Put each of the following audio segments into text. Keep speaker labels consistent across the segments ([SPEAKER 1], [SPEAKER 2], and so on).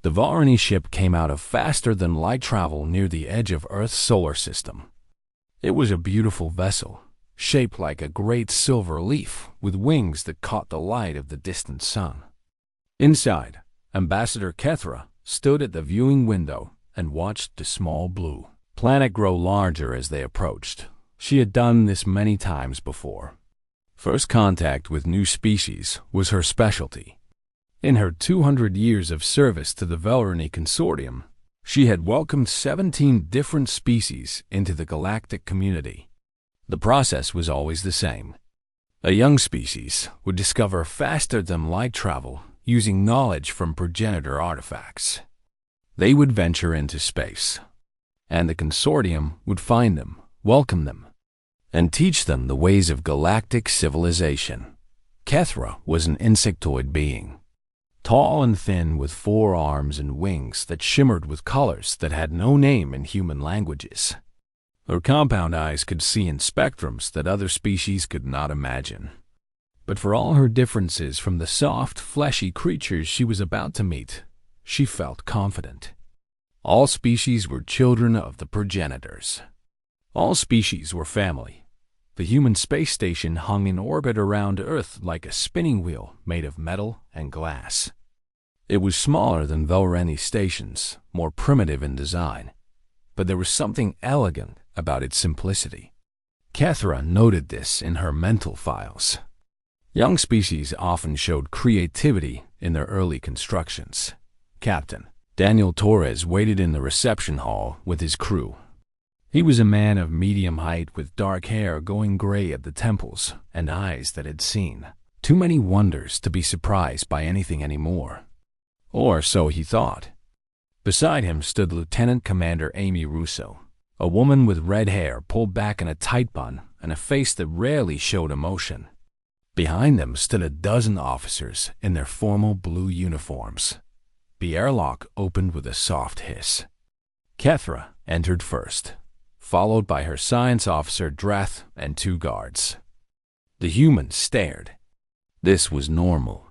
[SPEAKER 1] The Varani ship came out of faster-than-light travel near the edge of Earth's solar system. It was a beautiful vessel, shaped like a great silver leaf with wings that caught the light of the distant sun. Inside, Ambassador Kethra stood at the viewing window and watched the small blue planet grow larger as they approached. She had done this many times before. First contact with new species was her specialty. In her 200 years of service to the Velrani Consortium, she had welcomed 17 different species into the galactic community. The process was always the same. A young species would discover faster-than-light travel using knowledge from progenitor artifacts. They would venture into space, and the Consortium would find them, welcome them, and teach them the ways of galactic civilization. Kethra was an insectoid being, tall and thin with 4 arms and wings that shimmered with colors that had no name in human languages. Her compound eyes could see in spectrums that other species could not imagine. But for all her differences from the soft, fleshy creatures she was about to meet, she felt confident. All species were children of the progenitors. All species were family. The human space station hung in orbit around Earth like a spinning wheel made of metal and glass. It was smaller than Velrani stations, more primitive in design, but there was something elegant about its simplicity. Kethra noted this in her mental files. Young species often showed creativity in their early constructions. Captain Daniel Torres waited in the reception hall with his crew. He was a man of medium height with dark hair going gray at the temples and eyes that had seen too many wonders to be surprised by anything anymore. Or so he thought. Beside him stood Lieutenant Commander Amy Russo, a woman with red hair pulled back in a tight bun and a face that rarely showed emotion. Behind them stood a dozen officers in their formal blue uniforms. The airlock opened with a soft hiss. Kethra entered first, followed by her science officer Drath and 2 guards. The humans stared. This was normal.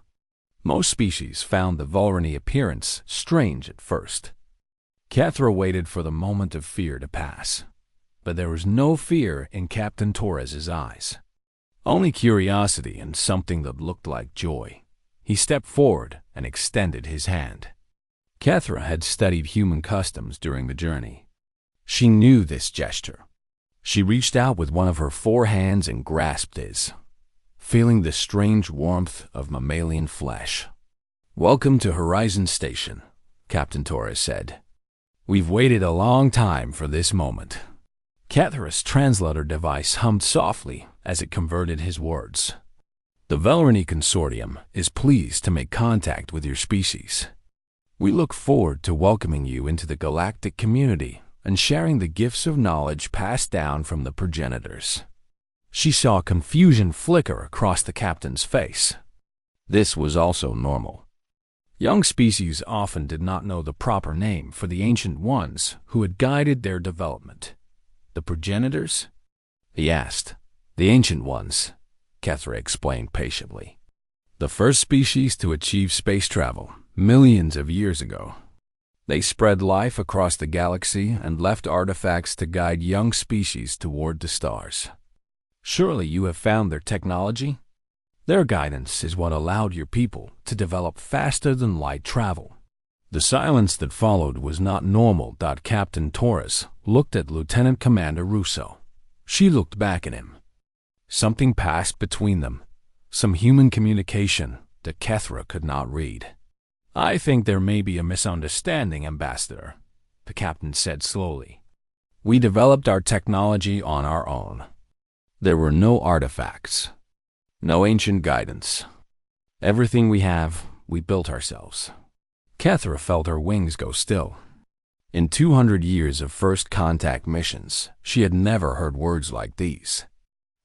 [SPEAKER 1] Most species found the Velrani appearance strange at first. Kethra waited for the moment of fear to pass, but there was no fear in Captain Torres's eyes. Only curiosity and something that looked like joy. He stepped forward and extended his hand. Kethra had studied human customs during the journey. She knew this gesture. She reached out with one of her 4 hands and grasped his, feeling the strange warmth of mammalian flesh. "Welcome to Horizon Station," Captain Torres said. "We've waited a long time for this moment." Kethra's translator device hummed softly as it converted his words. "The Velrani Consortium is pleased to make contact with your species. We look forward to welcoming you into the galactic community and sharing the gifts of knowledge passed down from the progenitors." She saw confusion flicker across the captain's face. This was also normal. Young species often did not know the proper name for the ancient ones who had guided their development. "The progenitors?" he asked. "The ancient ones," Kethra explained patiently. "The first species to achieve space travel millions of years ago. They spread life across the galaxy and left artifacts to guide young species toward the stars. Surely you have found their technology? Their guidance is what allowed your people to develop faster-than-light travel." The silence that followed was not normal. Captain Torres looked at Lieutenant Commander Russo. She looked back at him. Something passed between them, some human communication that Kethra could not read. "I think there may be a misunderstanding, Ambassador," the captain said slowly. "We developed our technology on our own. There were no artifacts, no ancient guidance. Everything we have, we built ourselves." Kethra felt her wings go still. In 200 years of first contact missions, she had never heard words like these.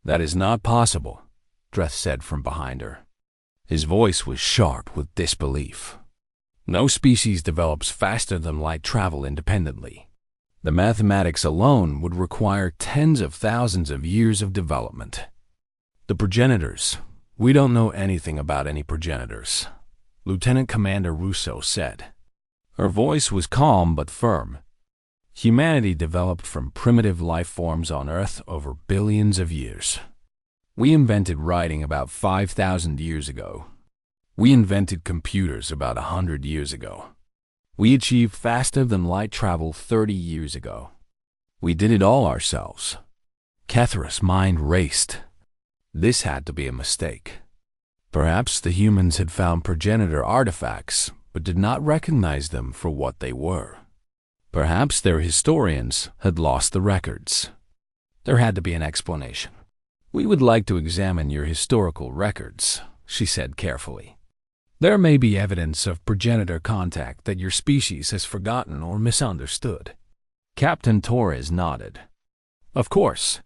[SPEAKER 1] "That is not possible," Dreth said from behind her. His voice was sharp with disbelief. "No species develops faster-than-light travel independently. The mathematics alone would require tens of thousands of years of development. The progenitors, we don't know anything about any progenitors," Lieutenant Commander Russo said. Her voice was calm but firm. Humanity developed from primitive life forms on Earth over billions of years. We invented writing about 5,000 years ago. We invented computers about 100 years ago. We achieved faster-than-light travel 30 years ago. We did it all ourselves. Kethra's mind raced. This had to be a mistake. Perhaps the humans had found progenitor artifacts, but did not recognize them for what they were. Perhaps their historians had lost the records. There had to be an explanation. "We would like to examine your historical records," she said carefully. "There may be evidence of progenitor contact that your species has forgotten or misunderstood." Captain Torres nodded. "Of course.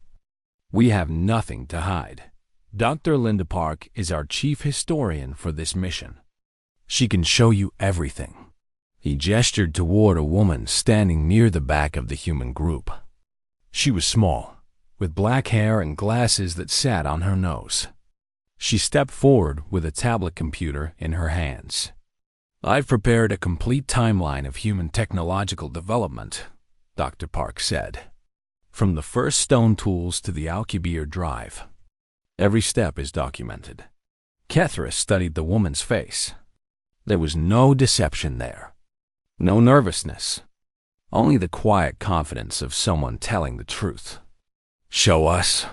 [SPEAKER 1] We have nothing to hide. Dr. Linda Park is our chief historian for this mission. She can show you everything." He gestured toward a woman standing near the back of the human group. She was small, with black hair and glasses that sat on her nose. She stepped forward with a tablet computer in her hands. "I've prepared a complete timeline of human technological development," Dr. Park said. "From the first stone tools to the Alcubierre drive. Every step is documented." Kethra studied the woman's face. There was no deception there. No nervousness. Only the quiet confidence of someone telling the truth. "Show us,"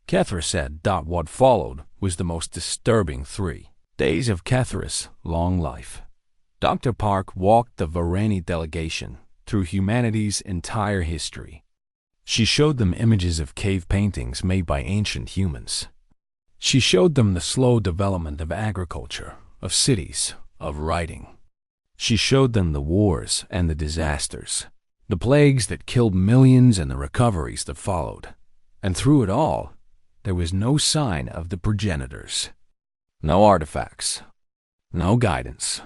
[SPEAKER 1] Kethra said. What followed was the most disturbing 3 days of Kethra's long life. Dr. Park walked the Varani delegation through humanity's entire history. She showed them images of cave paintings made by ancient humans. She showed them the slow development of agriculture, of cities, of writing. She showed them the wars and the disasters, the plagues that killed millions and the recoveries that followed. And through it all, there was no sign of the progenitors. No artifacts. No guidance.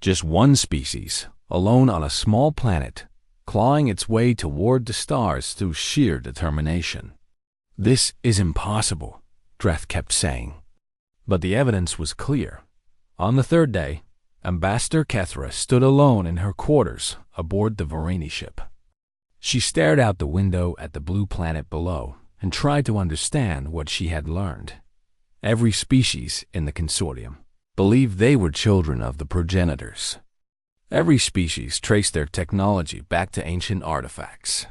[SPEAKER 1] Just one species, alone on a small planet, clawing its way toward the stars through sheer determination. "This is impossible," Dreth kept saying. But the evidence was clear. On the 3rd day, Ambassador Kethra stood alone in her quarters aboard the Varani ship. She stared out the window at the blue planet below and tried to understand what she had learned. Every species in the consortium believed they were children of the progenitors. Every species traced their technology back to ancient artifacts.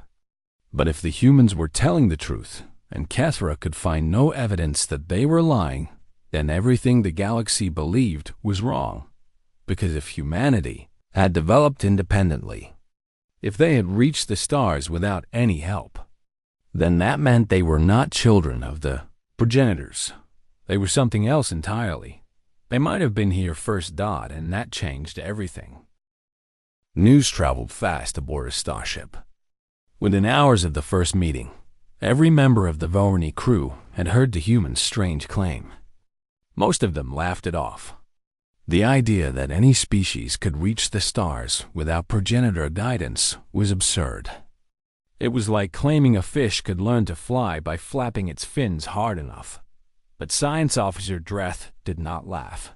[SPEAKER 1] But if the humans were telling the truth, and Kethra could find no evidence that they were lying, then everything the galaxy believed was wrong. Because if humanity had developed independently, if they had reached the stars without any help, then that meant they were not children of the progenitors. They were something else entirely. They might have been here first, and that changed everything. News traveled fast aboard a starship. Within hours of the first meeting, every member of the Varani crew had heard the humans' strange claim. Most of them laughed it off. The idea that any species could reach the stars without progenitor guidance was absurd. It was like claiming a fish could learn to fly by flapping its fins hard enough. But Science Officer Dreth did not laugh.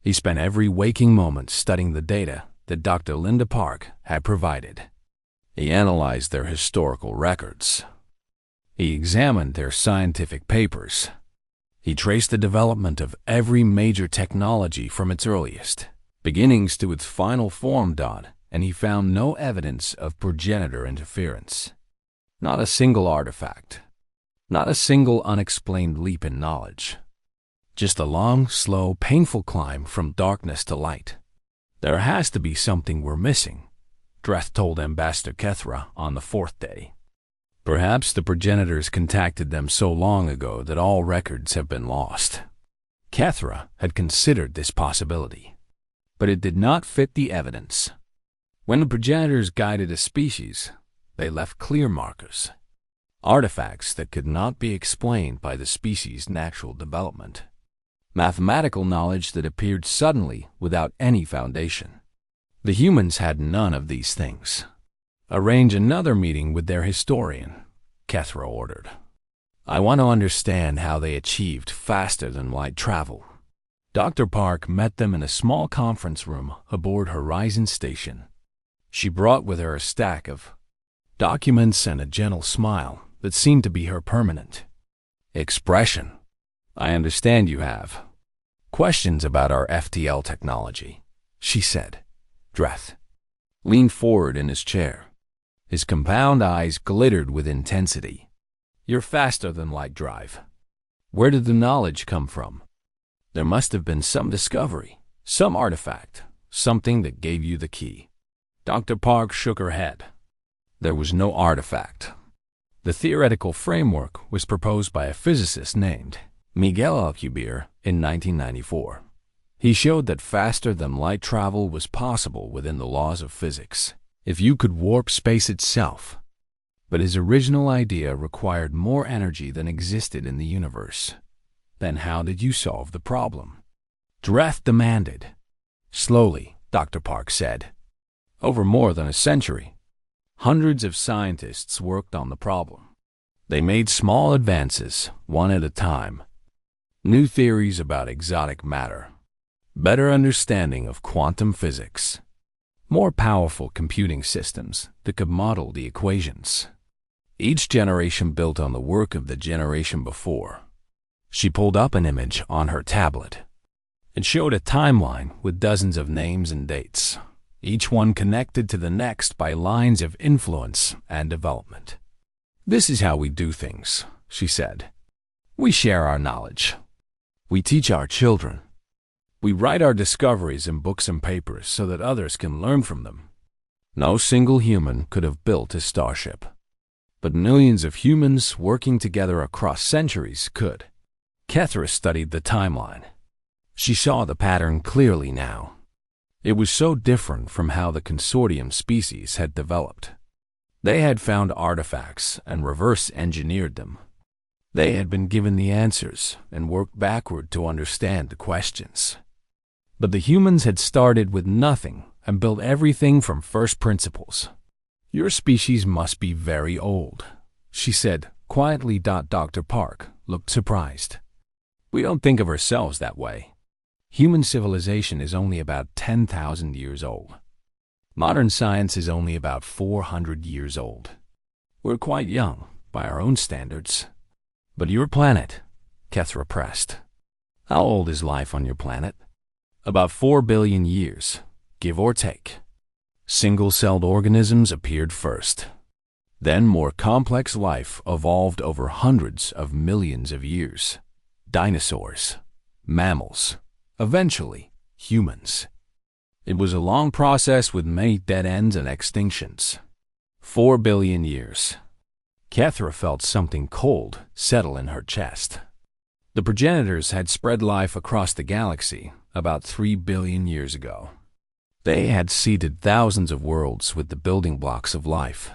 [SPEAKER 1] He spent every waking moment studying the data that Dr. Linda Park had provided. He analyzed their historical records. He examined their scientific papers. He traced the development of every major technology from its earliest beginnings to its final form, and he found no evidence of progenitor interference. Not a single artifact. Not a single unexplained leap in knowledge. Just a long, slow, painful climb from darkness to light. "There has to be something we're missing," Dreth told Ambassador Kethra on the 4th day. "Perhaps the progenitors contacted them so long ago that all records have been lost." Kethra had considered this possibility, but it did not fit the evidence. When the progenitors guided a species, they left clear markers, artifacts that could not be explained by the species' natural development, mathematical knowledge that appeared suddenly without any foundation. The humans had none of these things. "Arrange another meeting with their historian," Kethra ordered. "I want to understand how they achieved faster-than-light travel." Dr. Park met them in a small conference room aboard Horizon Station. She brought with her a stack of documents and a gentle smile that seemed to be her permanent expression. "I understand you have questions about our FTL technology," she said. Dreth leaned forward in his chair. His compound eyes glittered with intensity. "You're faster than light drive. Where did the knowledge come from? There must have been some discovery, some artifact, something that gave you the key." Dr. Park shook her head. There was no artifact. The theoretical framework was proposed by a physicist named Miguel Alcubierre in 1994. He showed that faster-than-light travel was possible within the laws of physics, if you could warp space itself. But his original idea required more energy than existed in the universe. Then how did you solve the problem? Dreth demanded. Slowly, Dr. Park said. Over more than a century, hundreds of scientists worked on the problem. They made small advances, one at a time. New theories about exotic matter, better understanding of quantum physics, more powerful computing systems that could model the equations. Each generation built on the work of the generation before. She pulled up an image on her tablet. It showed a timeline with dozens of names and dates, each one connected to the next by lines of influence and development. "This is how we do things," she said. "We share our knowledge. We teach our children. We write our discoveries in books and papers so that others can learn from them. No single human could have built a starship, but millions of humans working together across centuries could." Kethra studied the timeline. She saw the pattern clearly now. It was so different from how the consortium species had developed. They had found artifacts and reverse-engineered them. They had been given the answers and worked backward to understand the questions. But the humans had started with nothing and built everything from first principles. "Your species must be very old," she said quietly. Dr. Park looked surprised. "We don't think of ourselves that way. Human civilization is only about 10,000 years old. Modern science is only about 400 years old. We're quite young by our own standards." "But your planet," Kethra pressed. "How old is life on your planet?" "About 4 billion years, give or take. Single-celled organisms appeared first. Then more complex life evolved over hundreds of millions of years. Dinosaurs, mammals, eventually humans. It was a long process with many dead ends and extinctions. 4 billion years. Kethra felt something cold settle in her chest. The progenitors had spread life across the galaxy about 3 billion years ago. They had seeded thousands of worlds with the building blocks of life,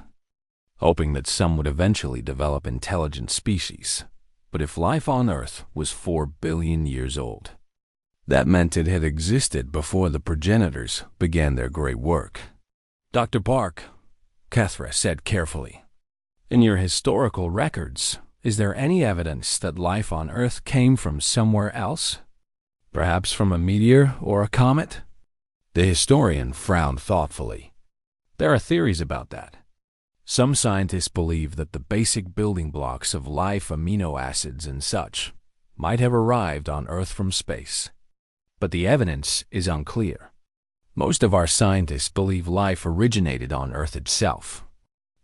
[SPEAKER 1] hoping that some would eventually develop intelligent species. But if life on Earth was 4 billion years old, that meant it had existed before the progenitors began their great work. "Dr. Park," Kethra said carefully, "in your historical records, is there any evidence that life on Earth came from somewhere else? Perhaps from a meteor or a comet?" The historian frowned thoughtfully. "There are theories about that. Some scientists believe that the basic building blocks of life, amino acids and such, might have arrived on Earth from space. But the evidence is unclear. Most of our scientists believe life originated on Earth itself."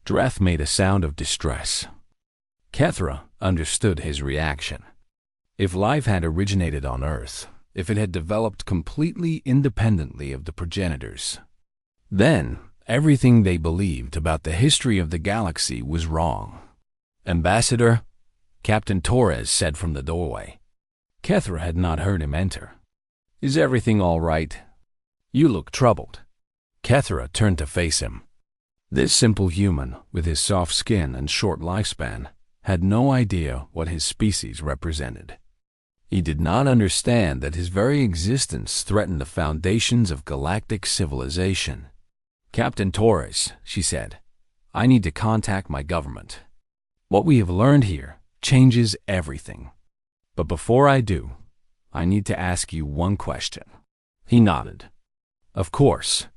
[SPEAKER 1] Dreth made a sound of distress. Kethra understood his reaction. If life had originated on Earth, if it had developed completely independently of the progenitors, then everything they believed about the history of the galaxy was wrong. "Ambassador," Captain Torres said from the doorway. Kethra had not heard him enter. "Is everything all right? You look troubled." Kethra turned to face him. This simple human, with his soft skin and short lifespan, had no idea what his species represented. He did not understand that his very existence threatened the foundations of galactic civilization. "Captain Torres," she said, "I need to contact my government. What we have learned here changes everything. But before I do, I need to ask you one question." He nodded. "Of course.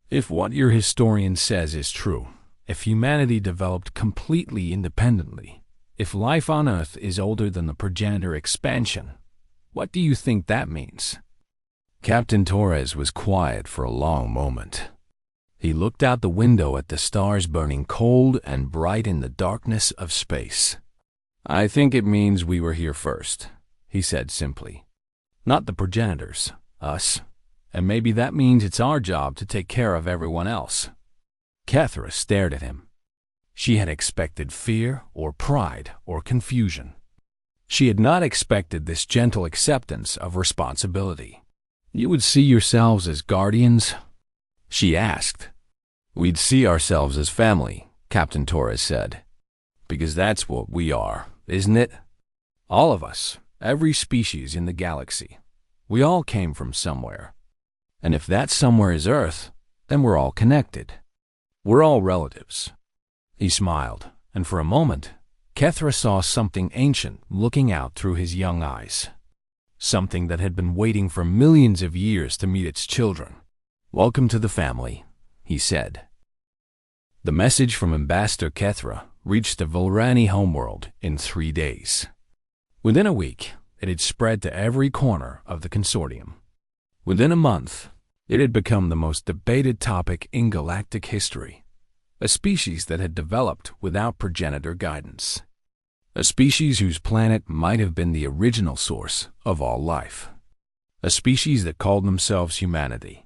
[SPEAKER 1] If what your historian says is true, if humanity developed completely independently, if life on Earth is older than the progenitor expansion, what do you think that means?" Captain Torres was quiet for a long moment. He looked out the window at the stars burning cold and bright in the darkness of space. "I think it means we were here first," he said simply. "Not the progenitors, us. And maybe that means it's our job to take care of everyone else." Kethra stared at him. She had expected fear or pride or confusion. She had not expected this gentle acceptance of responsibility. "You would see yourselves as guardians?" she asked. "We'd see ourselves as family," Captain Torres said. "Because that's what we are, isn't it? All of us, every species in the galaxy. We all came from somewhere. And if that somewhere is Earth, then we're all connected. We're all relatives." He smiled, and for a moment, Kethra saw something ancient looking out through his young eyes. Something that had been waiting for millions of years to meet its children. "Welcome to the family," he said. The message from Ambassador Kethra reached the Volrani homeworld in 3 days. Within a week, it had spread to every corner of the consortium. Within a month, it had become the most debated topic in galactic history. A species that had developed without progenitor guidance. A species whose planet might have been the original source of all life. A species that called themselves humanity.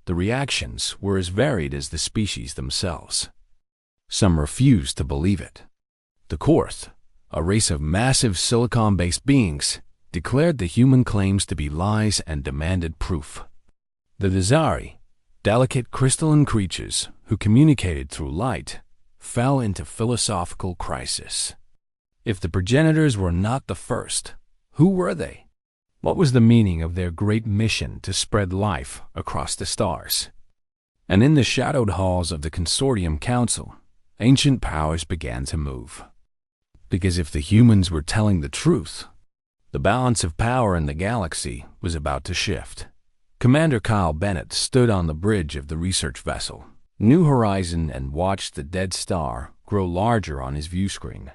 [SPEAKER 1] The reactions were as varied as the species themselves. Some refused to believe it. The Korth, a race of massive silicon-based beings, declared the human claims to be lies and demanded proof. The Dazari, delicate crystalline creatures who communicated through light, fell into philosophical crisis. If the progenitors were not the first, who were they? What was the meaning of their great mission to spread life across the stars? And in the shadowed halls of the Consortium Council, ancient powers began to move. Because if the humans were telling the truth, the balance of power in the galaxy was about to shift. Commander Kyle Bennett stood on the bridge of the research vessel, New Horizon, and watched the dead star grow larger on his view screen.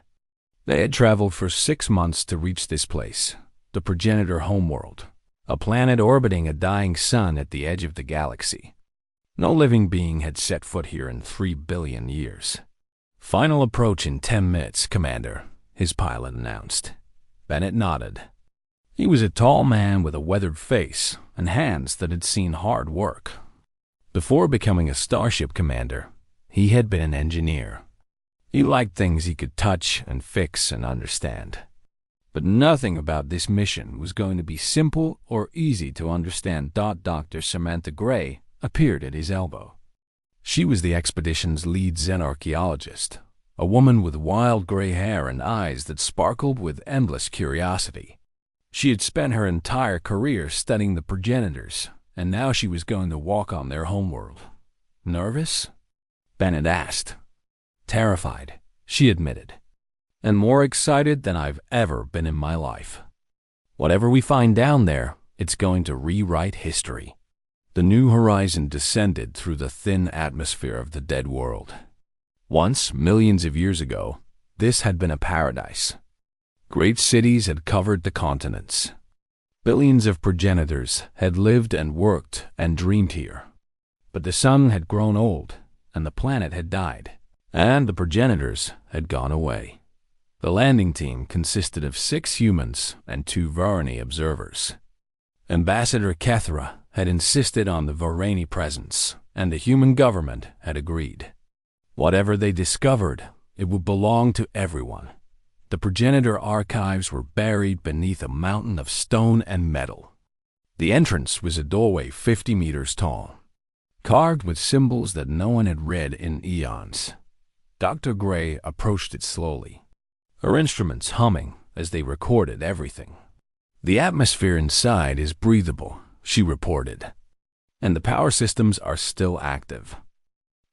[SPEAKER 1] They had traveled for 6 months to reach this place, the progenitor homeworld, a planet orbiting a dying sun at the edge of the galaxy. No living being had set foot here in 3 billion years. "Final approach in 10 minutes, Commander," his pilot announced. Bennett nodded. He was a tall man with a weathered face and hands that had seen hard work. Before becoming a starship commander, he had been an engineer. He liked things he could touch and fix and understand. But nothing about this mission was going to be simple or easy to understand. Dr. Samantha Gray appeared at his elbow. She was the expedition's lead xenarchaeologist, a woman with wild gray hair and eyes that sparkled with endless curiosity. She had spent her entire career studying the progenitors, and now she was going to walk on their homeworld. "Nervous?" Bennett asked. "Terrified," she admitted, "and more excited than I've ever been in my life. Whatever we find down there, it's going to rewrite history." The New Horizon descended through the thin atmosphere of the dead world. Once, millions of years ago, this had been a paradise. Great cities had covered the continents. Billions of progenitors had lived and worked and dreamed here. But the sun had grown old, and the planet had died, and the progenitors had gone away. The landing team consisted of 6 humans and 2 Varani observers. Ambassador Kethra had insisted on the Varani presence, and the human government had agreed. Whatever they discovered, it would belong to everyone. The progenitor archives were buried beneath a mountain of stone and metal. The entrance was a doorway 50 meters tall, carved with symbols that no one had read in eons. Dr. Gray approached it slowly, her instruments humming as they recorded everything. "The atmosphere inside is breathable," she reported, "and the power systems are still active.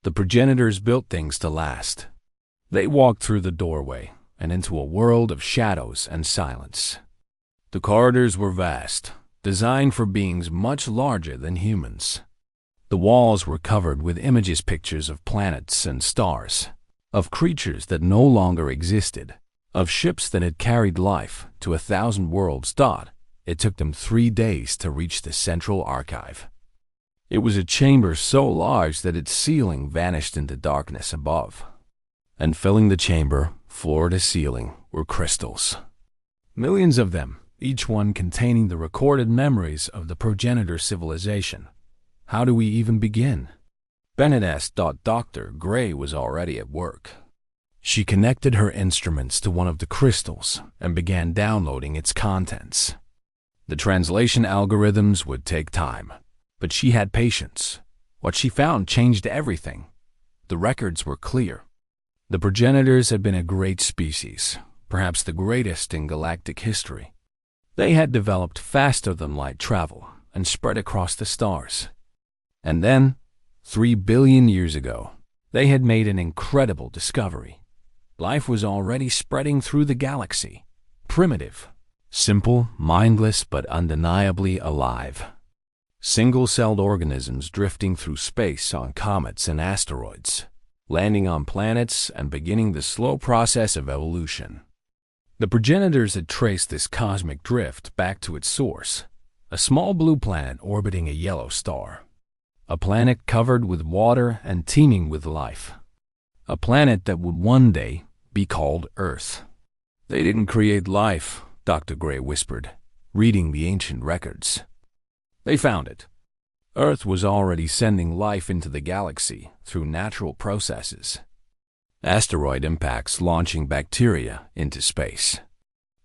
[SPEAKER 1] The progenitors built things to last." They walked through the doorway and into a world of shadows and silence. The corridors were vast, designed for beings much larger than humans. The walls were covered with pictures of planets and stars, of creatures that no longer existed, of ships that had carried life to 1,000 worlds. It took them 3 days to reach the central archive. It was a chamber so large that its ceiling vanished into darkness above. And filling the chamber, floor to ceiling, were crystals. Millions of them, each one containing the recorded memories of the progenitor civilization. How do we even begin? Bennett asked. Dr. Gray was already at work. She connected her instruments to one of the crystals and began downloading its contents. The translation algorithms would take time, but she had patience. What she found changed everything. The records were clear. The progenitors had been a great species, perhaps the greatest in galactic history. They had developed faster than light travel and spread across the stars. And then, 3 billion years ago, they had made an incredible discovery. Life was already spreading through the galaxy. Primitive, simple, mindless, but undeniably alive. Single-celled organisms drifting through space on comets and asteroids, landing on planets and beginning the slow process of evolution. The progenitors had traced this cosmic drift back to its source, a small blue planet orbiting a yellow star. A planet covered with water and teeming with life. A planet that would one day be called Earth. They didn't create life, Dr. Gray whispered, reading the ancient records. They found it. Earth was already sending life into the galaxy through natural processes. Asteroid impacts launching bacteria into space.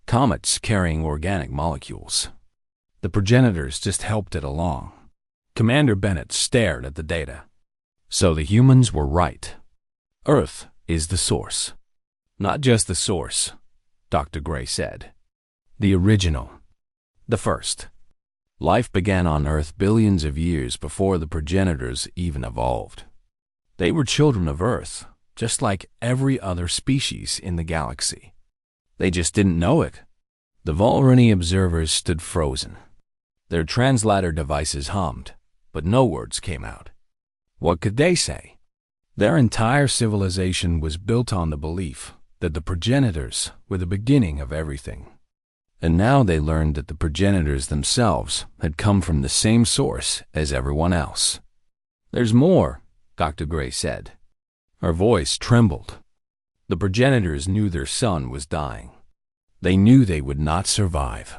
[SPEAKER 1] Comets carrying organic molecules. The progenitors just helped it along. Commander Bennett stared at the data. So the humans were right. Earth is the source. Not just the source, Dr. Gray said. The original. The first. Life began on Earth billions of years before the progenitors even evolved. They were children of Earth, just like every other species in the galaxy. They just didn't know it. The Volrani observers stood frozen. Their translator devices hummed, but no words came out. What could they say? Their entire civilization was built on the belief that the progenitors were the beginning of everything. And now they learned that the progenitors themselves had come from the same source as everyone else. There's more, Dr. Gray said. Her voice trembled. The progenitors knew their son was dying. They knew they would not survive.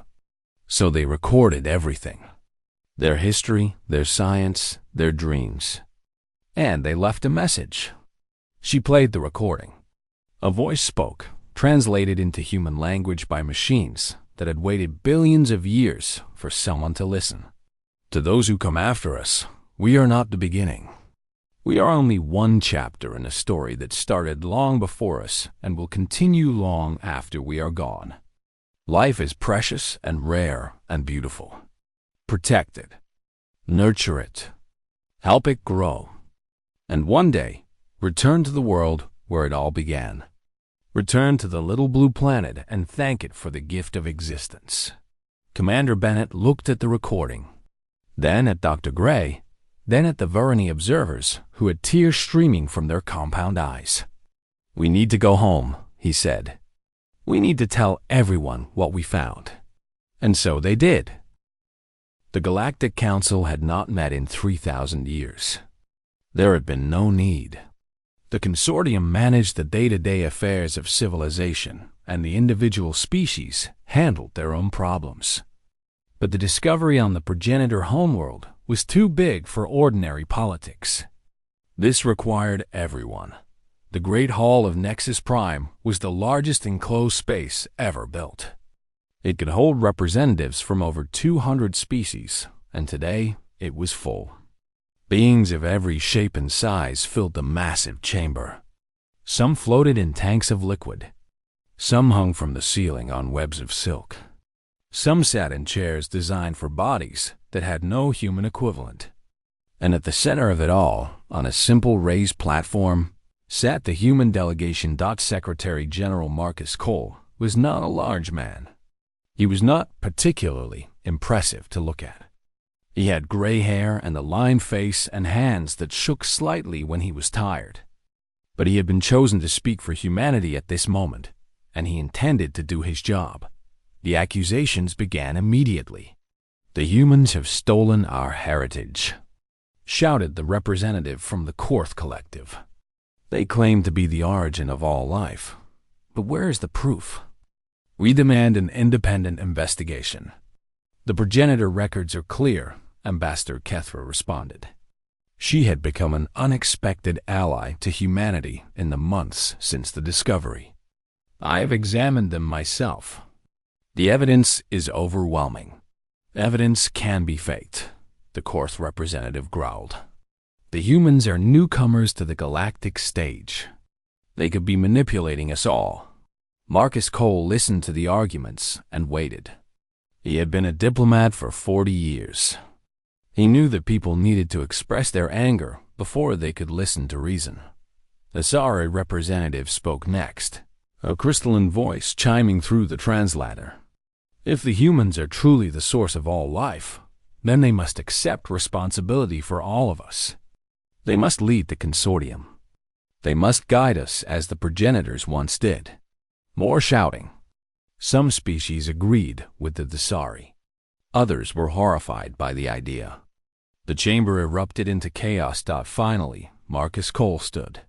[SPEAKER 1] So they recorded everything. Their history, their science, their dreams. And they left a message. She played the recording. A voice spoke, translated into human language by machines that had waited billions of years for someone to listen. To those who come after us, we are not the beginning. We are only one chapter in a story that started long before us and will continue long after we are gone. Life is precious and rare and beautiful. Protect it. Nurture it. Help it grow. And one day, return to the world where it all began. Return to the little blue planet and thank it for the gift of existence. Commander Bennett looked at the recording, then at Dr. Gray, then at the Volrani observers who had tears streaming from their compound eyes. We need to go home, he said. We need to tell everyone what we found. And so they did. The Galactic Council had not met in 3,000 years. There had been no need. The consortium managed the day-to-day affairs of civilization, and the individual species handled their own problems. But the discovery on the progenitor homeworld was too big for ordinary politics. This required everyone. The Great Hall of Nexus Prime was the largest enclosed space ever built. It could hold representatives from over 200 species, and today it was full. Beings of every shape and size filled the massive chamber. Some floated in tanks of liquid. Some hung from the ceiling on webs of silk. Some sat in chairs designed for bodies that had no human equivalent. And at the center of it all, on a simple raised platform, sat the human delegation. Secretary General Marcus Cole was not a large man. He was not particularly impressive to look at. He had gray hair and a lined face and hands that shook slightly when he was tired. But he had been chosen to speak for humanity at this moment, and he intended to do his job. The accusations began immediately. "The humans have stolen our heritage," shouted the representative from the Korth Collective. "They claim to be the origin of all life. But where is the proof? We demand an independent investigation." "The progenitor records are clear," Ambassador Kethra responded. She had become an unexpected ally to humanity in the months since the discovery. "I have examined them myself. The evidence is overwhelming." "Evidence can be faked," the Korth representative growled. "The humans are newcomers to the galactic stage. They could be manipulating us all." Marcus Cole listened to the arguments and waited. He had been a diplomat for 40 years. He knew that people needed to express their anger before they could listen to reason. The Sari representative spoke next, a crystalline voice chiming through the translator. "If the humans are truly the source of all life, then they must accept responsibility for all of us. They must lead the consortium. They must guide us as the progenitors once did." More shouting. Some species agreed with the Dasari. Others were horrified by the idea. The chamber erupted into chaos. Finally, Marcus Cole stood.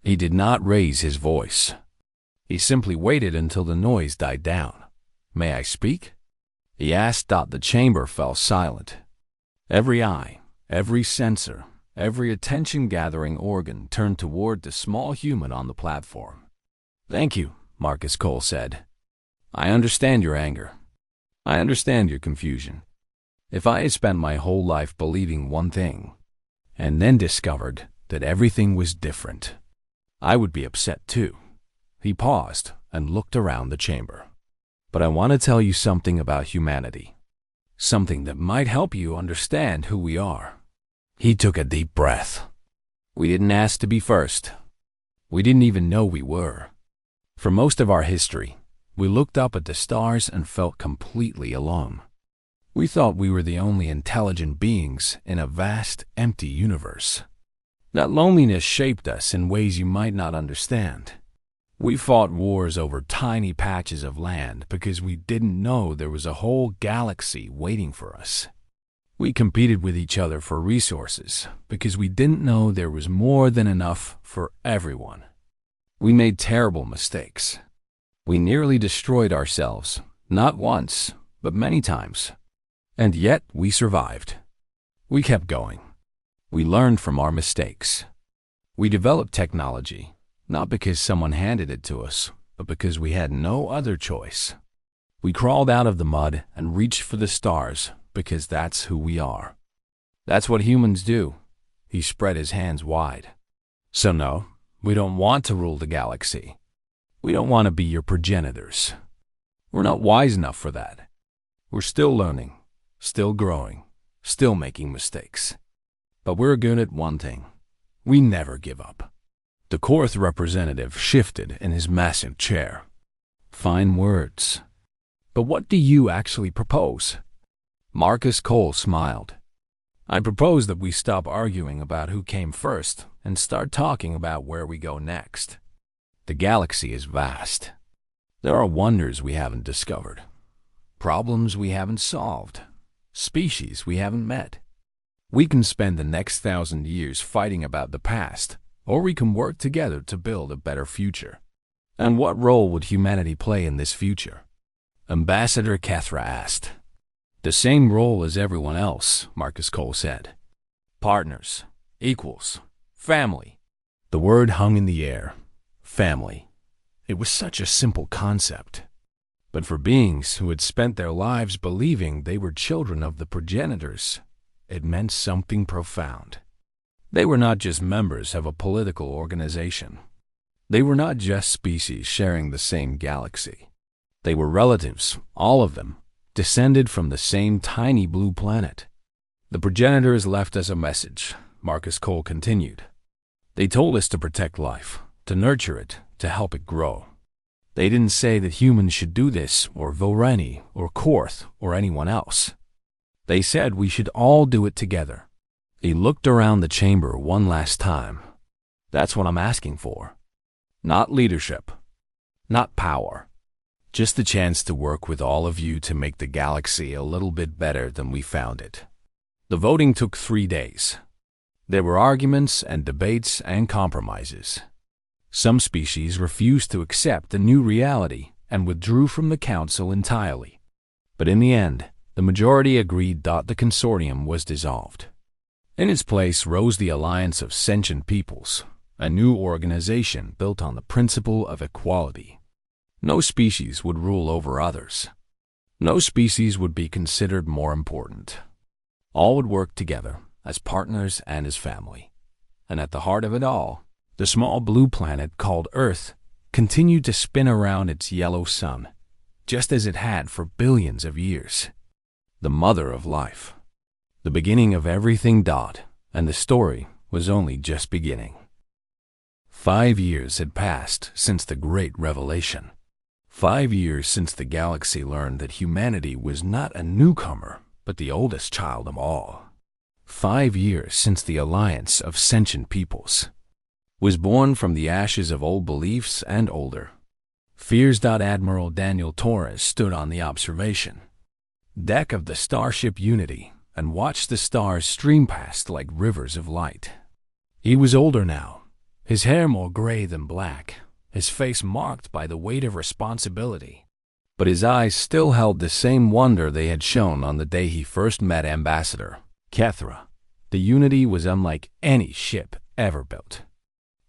[SPEAKER 1] He did not raise his voice. He simply waited until the noise died down. "May I speak?" he asked. The chamber fell silent. Every eye, every sensor, every attention-gathering organ turned toward the small human on the platform. "Thank you," Marcus Cole said. "I understand your anger. I understand your confusion. If I had spent my whole life believing one thing, and then discovered that everything was different, I would be upset too." He paused and looked around the chamber. "But I want to tell you something about humanity. Something that might help you understand who we are." He took a deep breath. "We didn't ask to be first. We didn't even know we were. For most of our history, we looked up at the stars and felt completely alone. We thought we were the only intelligent beings in a vast, empty universe. That loneliness shaped us in ways you might not understand. We fought wars over tiny patches of land because we didn't know there was a whole galaxy waiting for us. We competed with each other for resources because we didn't know there was more than enough for everyone. We made terrible mistakes. We nearly destroyed ourselves, not once, but many times. And yet we survived. We kept going. We learned from our mistakes. We developed technology, not because someone handed it to us, but because we had no other choice. We crawled out of the mud and reached for the stars because that's who we are. That's what humans do." He spread his hands wide. "So no, we don't want to rule the galaxy. We don't want to be your progenitors. We're not wise enough for that. We're still learning, still growing, still making mistakes. But we're good at one thing. We never give up." The Korth representative shifted in his massive chair. "Fine words. But what do you actually propose?" Marcus Cole smiled. "I propose that we stop arguing about who came first and start talking about where we go next. The galaxy is vast. There are wonders we haven't discovered, problems we haven't solved, species we haven't met. We can spend the next 1,000 years fighting about the past, or we can work together to build a better future. And what role would humanity play in this future?" Ambassador Kethra asked. "The same role as everyone else," Marcus Cole said. "Partners, equals, family." The word hung in the air. Family. It was such a simple concept. But for beings who had spent their lives believing they were children of the progenitors, it meant something profound. They were not just members of a political organization. They were not just species sharing the same galaxy. They were relatives, all of them, descended from the same tiny blue planet. "The progenitors left us a message," Marcus Cole continued. "They told us to protect life, to nurture it, to help it grow. They didn't say that humans should do this, or Voreni, or Korth, or anyone else. They said we should all do it together. He looked around the chamber one last time. That's what I'm asking for. Not leadership. Not power. Just the chance to work with all of you to make the galaxy a little bit better than we found it. The voting took 3 days. There were arguments and debates and compromises. Some species refused to accept the new reality and withdrew from the council entirely. But in the end, the majority agreed that the consortium was dissolved. In its place rose the Alliance of Sentient Peoples, a new organization built on the principle of equality. No species would rule over others. No species would be considered more important. All would work together as partners and as family. And at the heart of it all, the small blue planet called Earth continued to spin around its yellow sun, just as it had for billions of years. The mother of life. The beginning of everything. And the story was only just beginning. 5 years had passed since the Great Revelation. 5 years since the galaxy learned that humanity was not a newcomer, but the oldest child of all. 5 years since the Alliance of Sentient Peoples was born from the ashes of old beliefs and older fears. Admiral Daniel Torres stood on the observation deck of the starship Unity and watched the stars stream past like rivers of light. He was older now, his hair more gray than black, his face marked by the weight of responsibility. But his eyes still held the same wonder they had shown on the day he first met Ambassador Kethra. The Unity was unlike any ship ever built.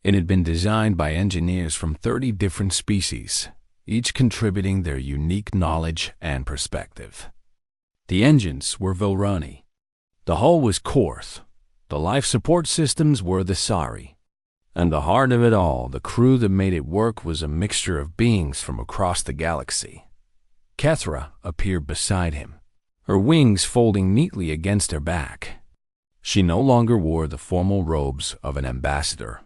[SPEAKER 1] It had been designed by engineers from 30 different species, each contributing their unique knowledge and perspective. The engines were Vilrani. The hull was Korth. The life support systems were the Sari. And the heart of it all, the crew that made it work, was a mixture of beings from across the galaxy. Kethra appeared beside him, her wings folding neatly against her back. She no longer wore the formal robes of an ambassador.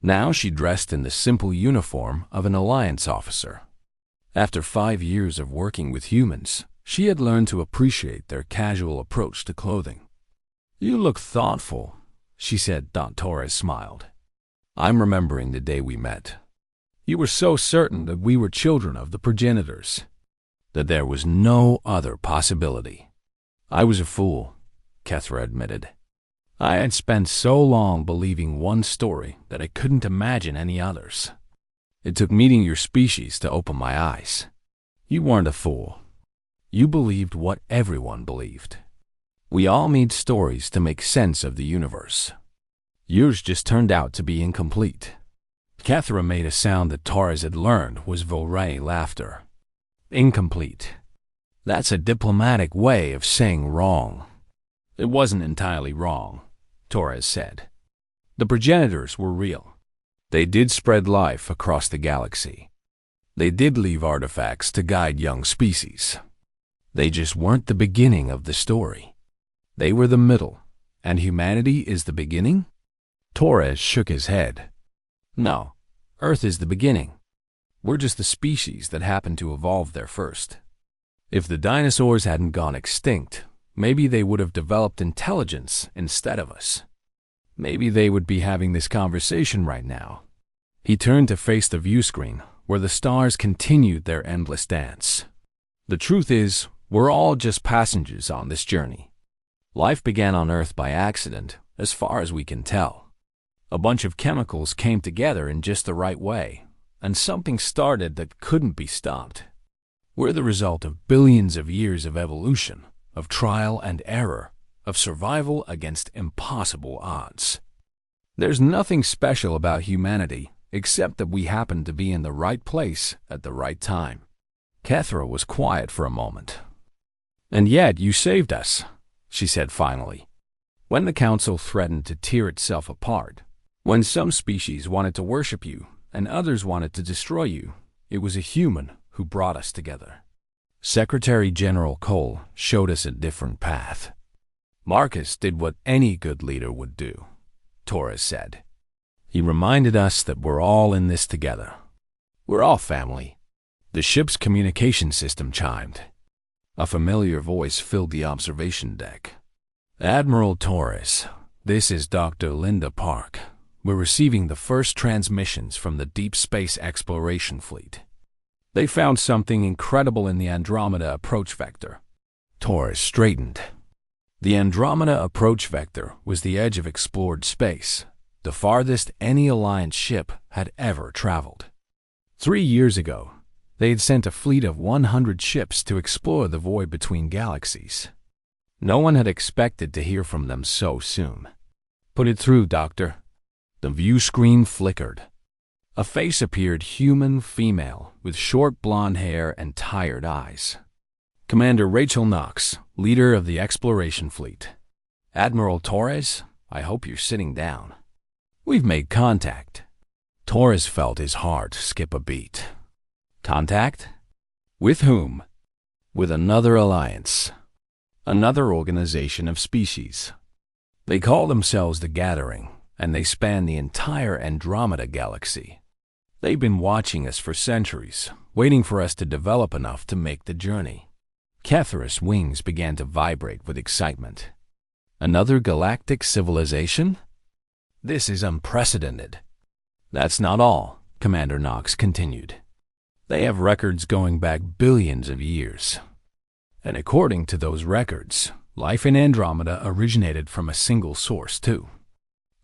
[SPEAKER 1] Now she dressed in the simple uniform of an Alliance officer. After 5 years of working with humans, she had learned to appreciate their casual approach to clothing. "You look thoughtful," she said. Torres smiled. "I'm remembering the day we met. You were so certain that we were children of the progenitors, that there was no other possibility." "I was a fool," Kethra admitted. "I had spent so long believing one story that I couldn't imagine any others. It took meeting your species to open my eyes. You weren't a fool. You believed what everyone believed. We all need stories to make sense of the universe. Yours just turned out to be incomplete." Kethra made a sound that Torres had learned was Volray laughter. "Incomplete. That's a diplomatic way of saying wrong." "It wasn't entirely wrong," Torres said. "The progenitors were real. They did spread life across the galaxy. They did leave artifacts to guide young species. They just weren't the beginning of the story. They were the middle, and humanity is the beginning?" Torres shook his head. "No, Earth is the beginning. We're just the species that happened to evolve there first. If the dinosaurs hadn't gone extinct, maybe they would have developed intelligence instead of us. Maybe they would be having this conversation right now." He turned to face the view screen, where the stars continued their endless dance. "The truth is, we're all just passengers on this journey. Life began on Earth by accident, as far as we can tell. A bunch of chemicals came together in just the right way, and something started that couldn't be stopped. We're the result of billions of years of evolution, of trial and error, of survival against impossible odds. There's nothing special about humanity except that we happen to be in the right place at the right time." Kethra was quiet for a moment. "And yet you saved us," she said finally. "When the Council threatened to tear itself apart, when some species wanted to worship you and others wanted to destroy you, it was a human who brought us together. Secretary General Cole showed us a different path. Marcus did what any good leader would do," Torres said. "He reminded us that we're all in this together. We're all family, The ship's communication system chimed. A familiar voice filled the observation deck. Admiral Torres, this is Dr. Linda Park. We're receiving the first transmissions from the Deep Space Exploration Fleet. They found something incredible in the Andromeda approach vector. Torres straightened. The Andromeda approach vector was the edge of explored space, the farthest any Alliance ship had ever traveled. 3 years ago, they had sent a fleet of 100 ships to explore the void between galaxies. No one had expected to hear from them so soon. Put it through, Doctor. The view screen flickered. A face appeared, human, female, with short blonde hair and tired eyes. Commander Rachel Knox, leader of the exploration fleet. Admiral Torres, I hope you're sitting down. We've made contact. Torres felt his heart skip a beat. Contact? With whom? With another alliance. Another organization of species. They call themselves the Gathering, and they span the entire Andromeda galaxy. They've been watching us for centuries, waiting for us to develop enough to make the journey. Kethra's wings began to vibrate with excitement. Another galactic civilization? This is unprecedented. That's not all, Commander Knox continued. They have records going back billions of years. And according to those records, life in Andromeda originated from a single source, too.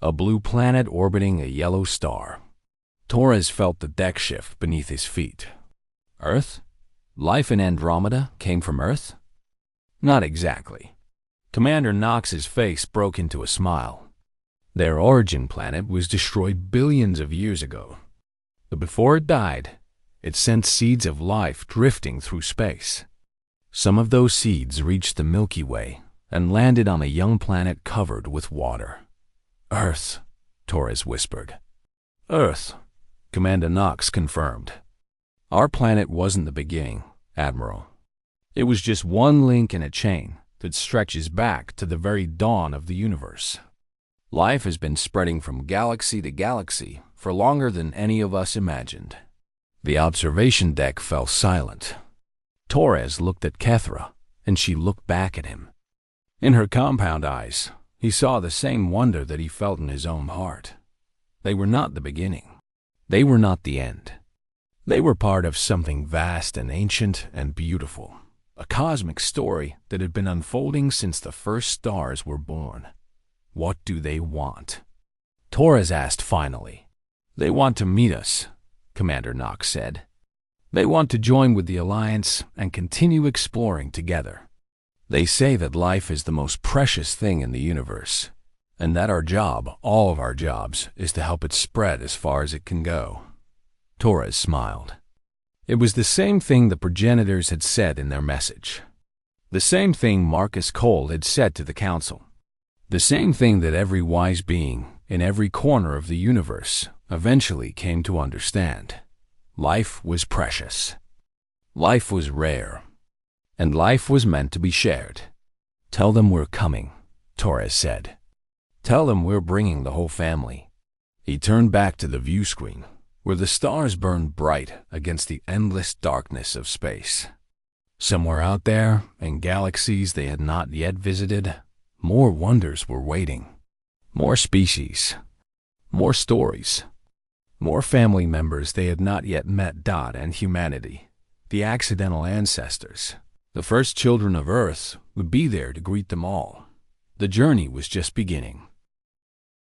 [SPEAKER 1] A blue planet orbiting a yellow star. Torres felt the deck shift beneath his feet. Earth? Life in Andromeda came from Earth? Not exactly. Commander Knox's face broke into a smile. Their origin planet was destroyed billions of years ago. But before it died, it sent seeds of life drifting through space. Some of those seeds reached the Milky Way and landed on a young planet covered with water. Earth, Torres whispered. Earth, Commander Knox confirmed. Our planet wasn't the beginning, Admiral. It was just one link in a chain that stretches back to the very dawn of the universe. Life has been spreading from galaxy to galaxy for longer than any of us imagined. The observation deck fell silent. Torres looked at Kethra, and she looked back at him. In her compound eyes, he saw the same wonder that he felt in his own heart. They were not the beginning. They were not the end. They were part of something vast and ancient and beautiful, a cosmic story that had been unfolding since the first stars were born. What do they want? Torres asked finally. They want to meet us, Commander Knox said. They want to join with the Alliance and continue exploring together. They say that life is the most precious thing in the universe, and that our job, all of our jobs, is to help it spread as far as it can go. Torres smiled. It was the same thing the progenitors had said in their message. The same thing Marcus Cole had said to the Council. The same thing that every wise being in every corner of the universe eventually came to understand. Life was precious. Life was rare. And life was meant to be shared. Tell them we're coming, Torres said. Tell them we're bringing the whole family. He turned back to the view screen, where the stars burned bright against the endless darkness of space. Somewhere out there, in galaxies they had not yet visited, more wonders were waiting. More species. More stories. More family members they had not yet met. And humanity, the accidental ancestors, the first children of Earth, would be there to greet them all. The journey was just beginning.